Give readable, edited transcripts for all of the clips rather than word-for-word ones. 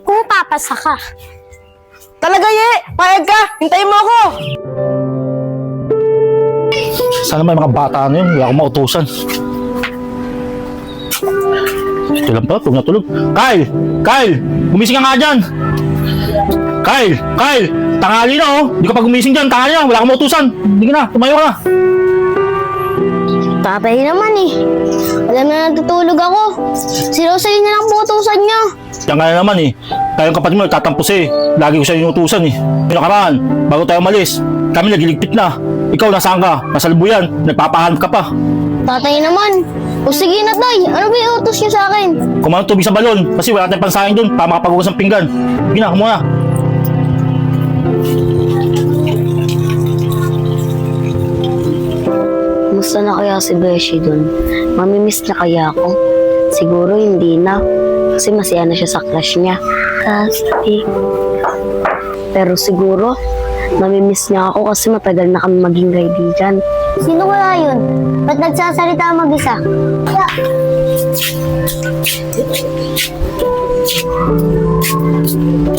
Kung papasa ka. Talaga, Ye! Payag ka! Hintayin mo ako! Sana may mga bata na yun, wala akong mautusan. Ito lang pa, tulog na tulog. Kyle! Kyle! Gumising ka nga dyan! Kyle! Kyle! Tanghali na oh! Hindi ka pa gumising dyan, tanghali na, wala akong mautusan. Hindi ka na, tumayo ka na. Tatay naman eh. Alam na natutulog ako. Sinusayo niya lang putusan niya. Yan ka na naman eh. Tayong kapatid mo nagtatampos eh. Lagi ko siya inutusan eh. Yung nakaraan, bago tayo umalis, kami nagiligpit na. Ikaw nasaan ka? Nasa lubuyan, nagpapahanap ka pa. Tatay naman. O sige na tay, ano ba yung utos niyo sa akin? Kumain tubig sa balon kasi wala tayong pansahing doon para makapaghugas ng pinggan. Sige na, kumuha na. Musta na kaya si Beshi dun? Mamimiss na kaya ako? Siguro hindi na. Kasi masaya na siya sa crush niya. Kasi... Pero siguro, mamimiss niya ako kasi matagal na kami maging kaibigan. Sino kaya yun? Ba't nagsasalita mag-isa?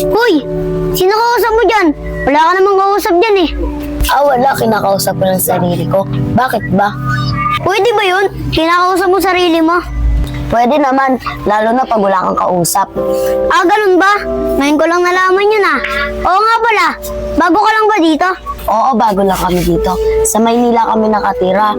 Hoy! Sino kausap mo dyan? Wala ka namang kausap dyan eh. Wala. Kinakausap ko ng sarili ko. Bakit ba? Pwede ba yun? Kinakausap mo sarili mo? Pwede naman, lalo na pag wala kang kausap. Ganun ba? Ngayon ko lang nalaman yun ah. Oo nga pala, bago ka lang ba dito? Oo, bago lang kami dito. Sa Maynila kami nakatira.